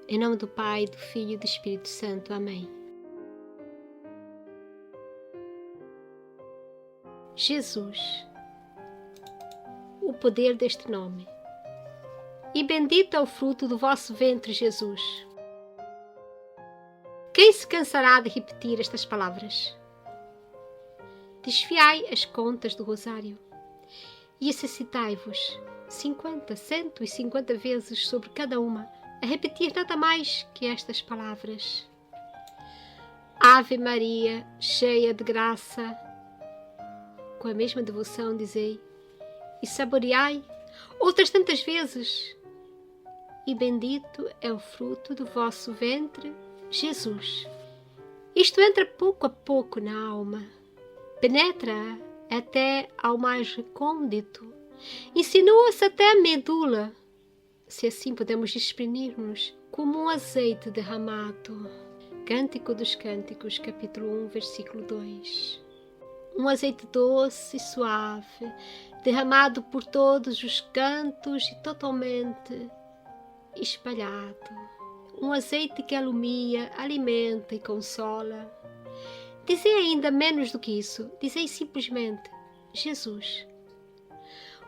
Em nome do Pai, do Filho e do Espírito Santo. Amém. Jesus. O poder deste nome. E bendito é o fruto do vosso ventre, Jesus. Quem se cansará de repetir estas palavras? Desfiai as contas do rosário e exercitai-vos 50, 150 vezes sobre cada uma, a repetir nada mais que estas palavras. Ave Maria, cheia de graça. Com a mesma devoção dizei, e saboreai outras tantas vezes. E bendito é o fruto do vosso ventre, Jesus. Isto entra pouco a pouco na alma, penetra até ao mais recôndito, insinua-se até a medula, se assim podemos exprimir-nos, como um azeite derramado. Cântico dos Cânticos, capítulo 1, versículo 2. Um azeite doce e suave, derramado por todos os cantos e totalmente espalhado. Um azeite que alumia, alimenta e consola. Dizei ainda menos do que isso. Dizei simplesmente Jesus.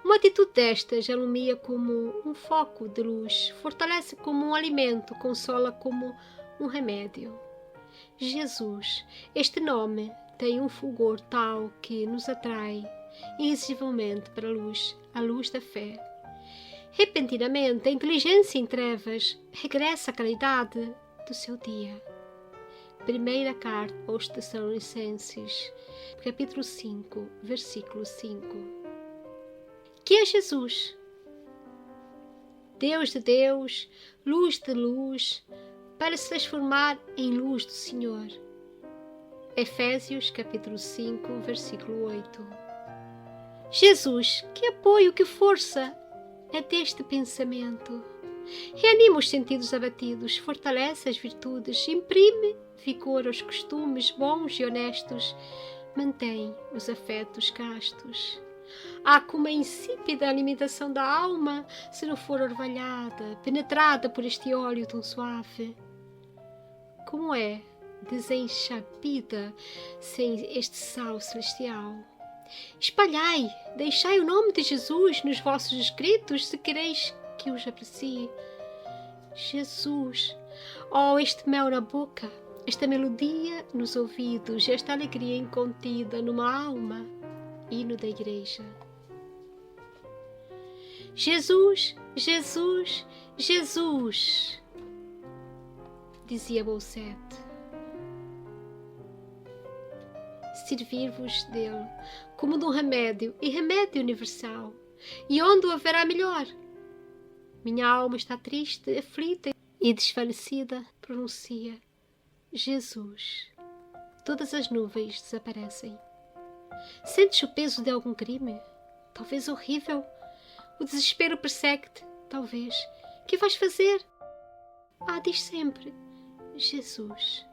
Uma atitude destas alumia como um foco de luz, fortalece como um alimento, consola como um remédio. Jesus, este nome, tem um fulgor tal que nos atrai irresistivelmente para a luz da fé. Repentinamente, a inteligência em trevas regressa à claridade do seu dia. Primeira carta aos Tessalonicenses, capítulo 5, versículo 5. Que é Jesus? Deus de Deus, luz de luz, para se transformar em luz do Senhor. Efésios, capítulo 5, versículo 8. Jesus, que apoio, que força é deste pensamento. Reanima os sentidos abatidos, fortalece as virtudes, imprime vigor aos costumes bons e honestos, mantém os afetos castos. Há como a insípida alimentação da alma, se não for orvalhada, penetrada por este óleo tão suave. Como é desenchapida sem este sal celestial? Espalhai, deixai o nome de Jesus nos vossos escritos, se quereis que os aprecie. Jesus, oh, este mel na boca, esta melodia nos ouvidos, esta alegria incontida numa alma, hino da Igreja. Jesus, Jesus, Jesus, dizia Bossuet. Servir-vos dele como de um remédio, e remédio universal. E onde o haverá melhor? Minha alma está triste, aflita e desfalecida, pronuncia Jesus. Todas as nuvens desaparecem. Sentes o peso de algum crime? Talvez horrível. O desespero persegue-te, talvez. Que vais fazer? Diz sempre Jesus,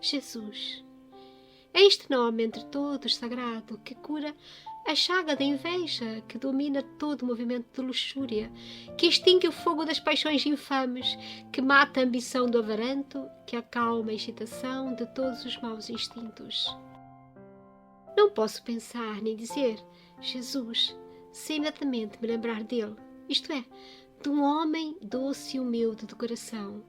Jesus. É este nome entre todos sagrado que cura a chaga da inveja, que domina todo o movimento de luxúria, que extingue o fogo das paixões infames, que mata a ambição do avaranto, que acalma a excitação de todos os maus instintos. Não posso pensar nem dizer Jesus sem imediatamente me lembrar dele, isto é, de um homem doce e humilde de coração,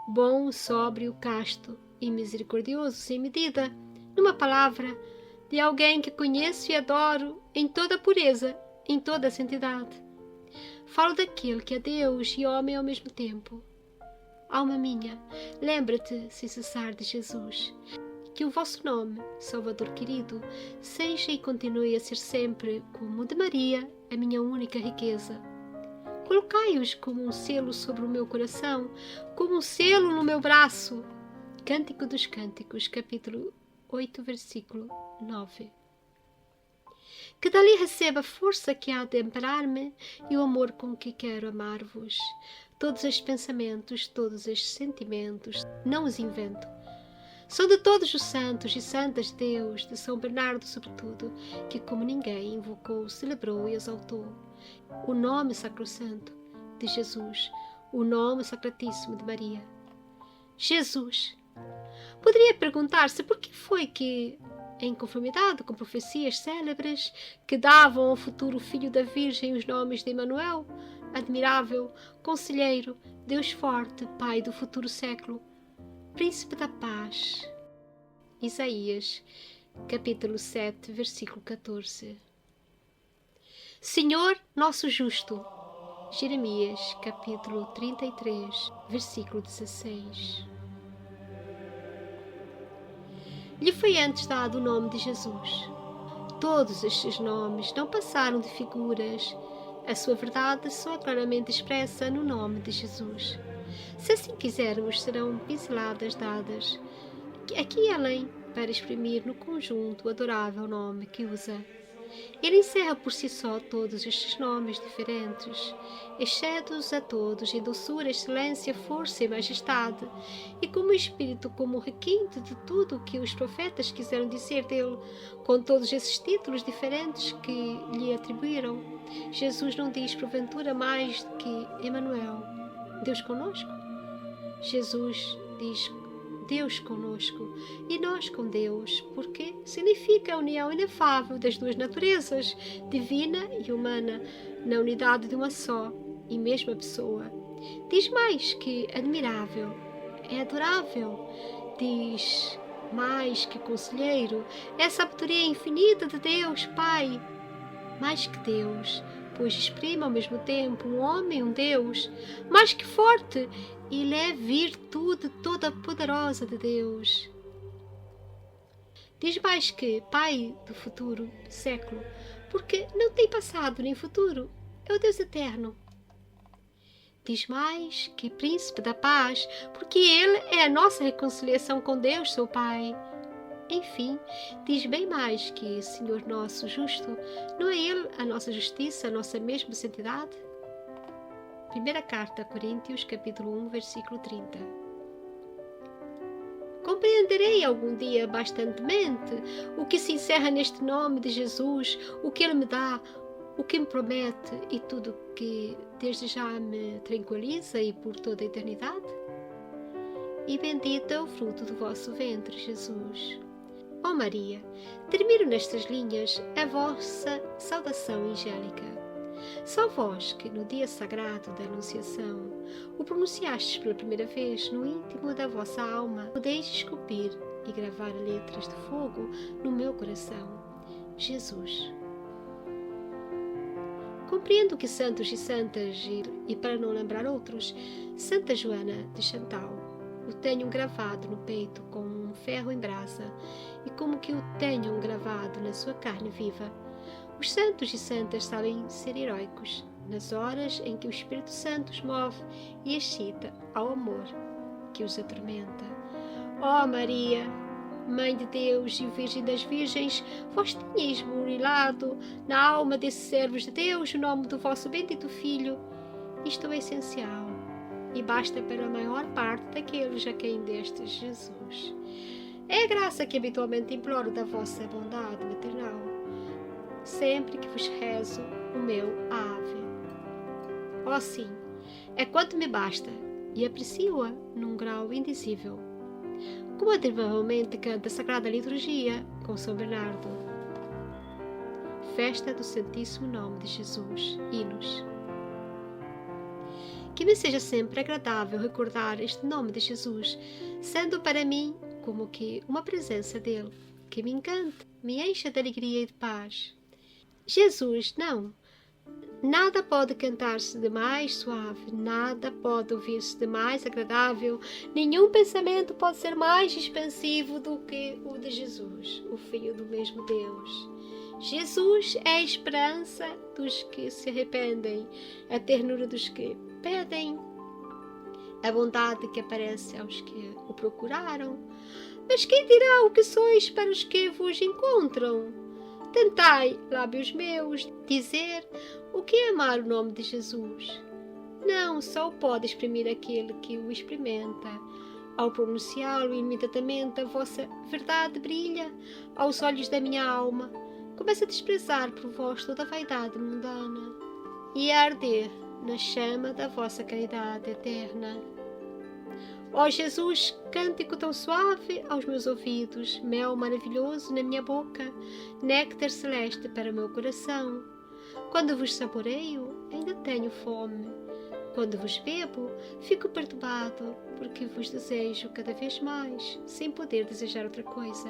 bom, sóbrio, casto e misericordioso sem medida. Numa palavra, de alguém que conheço e adoro em toda a pureza, em toda a santidade. Falo daquele que é Deus e homem ao mesmo tempo. Alma minha, lembra-te sem cessar de Jesus. Que o vosso nome, Salvador querido, seja e continue a ser sempre, como o de Maria, a minha única riqueza. Colocai-os como um selo sobre o meu coração, como um selo no meu braço. Cântico dos Cânticos, capítulo 8, versículo 9. Que dali receba a força que há de amparar-me e o amor com que quero amar-vos. Todos estes pensamentos, todos estes sentimentos, não os invento. São de todos os santos e santas de Deus, de São Bernardo sobretudo, que como ninguém invocou, celebrou e exaltou o nome sacrossanto de Jesus, o nome sacratíssimo de Maria. Jesus. Poderia perguntar-se por que foi que, em conformidade com profecias célebres que davam ao futuro filho da Virgem os nomes de Emanuel, admirável, conselheiro, Deus forte, Pai do futuro século, Príncipe da paz. Isaías, capítulo 7, versículo 14. Senhor nosso justo. Jeremias, capítulo 33, versículo 16. Lhe foi antes dado o nome de Jesus. Todos estes nomes não passaram de figuras. A sua verdade só é claramente expressa no nome de Jesus. Se assim quisermos, serão pinceladas dadas aqui e além para exprimir no conjunto o adorável nome que usa. Ele encerra por si só todos estes nomes diferentes, excede-os a todos em doçura, excelência, força e majestade, e como espírito, como requinte de tudo o que os profetas quiseram dizer dele, com todos esses títulos diferentes que lhe atribuíram. Jesus não diz porventura mais do que Emanuel, Deus conosco? Jesus diz Deus conosco e nós com Deus, porque significa a união inefável das duas naturezas, divina e humana, na unidade de uma só e mesma pessoa. Diz mais que admirável, é adorável, diz mais que conselheiro, é a sabedoria infinita de Deus, Pai, mais que Deus, pois exprime ao mesmo tempo um homem e um Deus, mais que forte, ele é virtude toda poderosa de Deus. Diz mais que Pai do futuro século, porque não tem passado nem futuro, é o Deus eterno. Diz mais que Príncipe da paz, porque ele é a nossa reconciliação com Deus, seu Pai. Enfim, diz bem mais que Senhor nosso justo, não é ele a nossa justiça, a nossa mesma santidade? Primeira carta a Coríntios, capítulo 1, versículo 30. Compreenderei algum dia bastantemente o que se encerra neste nome de Jesus, o que ele me dá, o que me promete e tudo o que desde já me tranquiliza e por toda a eternidade? E bendito é o fruto do vosso ventre, Jesus. Ó Maria, termino nestas linhas a vossa saudação angélica. Só vós que no dia sagrado da Anunciação o pronunciastes pela primeira vez no íntimo da vossa alma, podeis esculpir e gravar letras de fogo no meu coração. Jesus. Compreendo que santos e santas, e para não lembrar outros, Santa Joana de Chantal, o tenham gravado no peito com um ferro em brasa e como que o tenham gravado na sua carne viva. Os santos e santas sabem ser heróicos nas horas em que o Espírito Santo os move e excita ao amor que os atormenta. Ó Maria, Mãe de Deus e Virgem das Virgens, vós tinhais burilado na alma desses servos de Deus o nome do vosso bendito Filho. Isto é essencial e basta para a maior parte daqueles a quem destes Jesus. É a graça que habitualmente imploro da vossa bondade maternal, sempre que vos rezo o meu Ave. Oh sim, é quanto me basta, e aprecio-a num grau indizível. Como admiravelmente canta a Sagrada Liturgia com São Bernardo. Festa do Santíssimo Nome de Jesus. Hinos. Que me seja sempre agradável recordar este nome de Jesus, sendo para mim como que uma presença dele, que me encanta, me encha de alegria e de paz. Jesus, não. Nada pode cantar-se de mais suave, nada pode ouvir-se de mais agradável, nenhum pensamento pode ser mais expansivo do que o de Jesus, o Filho do mesmo Deus. Jesus é a esperança dos que se arrependem, a ternura dos que pedem, a bondade que aparece aos que o procuraram. Mas quem dirá o que sois para os que vos encontram? Tentai, lábios meus, dizer o que é amar o nome de Jesus. Não, só o pode exprimir aquele que o experimenta. Ao pronunciá-lo imediatamente, a vossa verdade brilha aos olhos da minha alma. Começa a desprezar por vós toda a vaidade mundana e a arder na chama da vossa caridade eterna. Ó Jesus, cântico tão suave aos meus ouvidos, mel maravilhoso na minha boca, néctar celeste para o meu coração. Quando vos saboreio, ainda tenho fome. Quando vos bebo, fico perturbado, porque vos desejo cada vez mais, sem poder desejar outra coisa.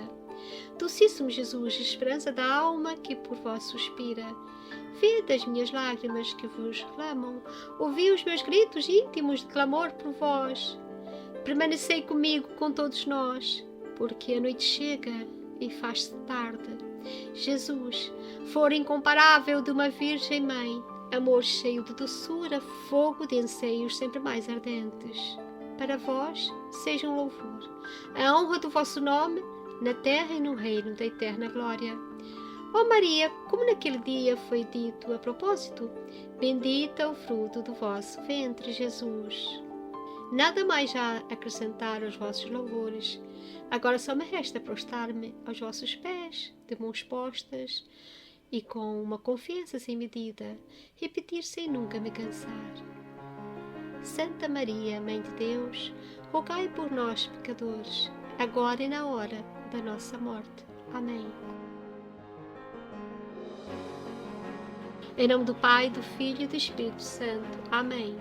Dulcíssimo Jesus, esperança da alma que por vós suspira, vede as minhas lágrimas que vos reclamam, ouvi os meus gritos íntimos de clamor por vós. Permanecei comigo com todos nós, porque a noite chega e faz-se tarde. Jesus, flor incomparável de uma Virgem Mãe, amor cheio de doçura, fogo de anseios sempre mais ardentes. Para vós seja um louvor, a honra do vosso nome, na terra e no reino da eterna glória. Ó Maria, como naquele dia foi dito a propósito, bendita o fruto do vosso ventre, Jesus. Nada mais já acrescentar aos vossos louvores. Agora só me resta prostrar-me aos vossos pés, de mãos postas, e com uma confiança sem medida, repetir sem nunca me cansar. Santa Maria, Mãe de Deus, rogai por nós, pecadores, agora e na hora da nossa morte. Amém. Em nome do Pai, do Filho e do Espírito Santo. Amém.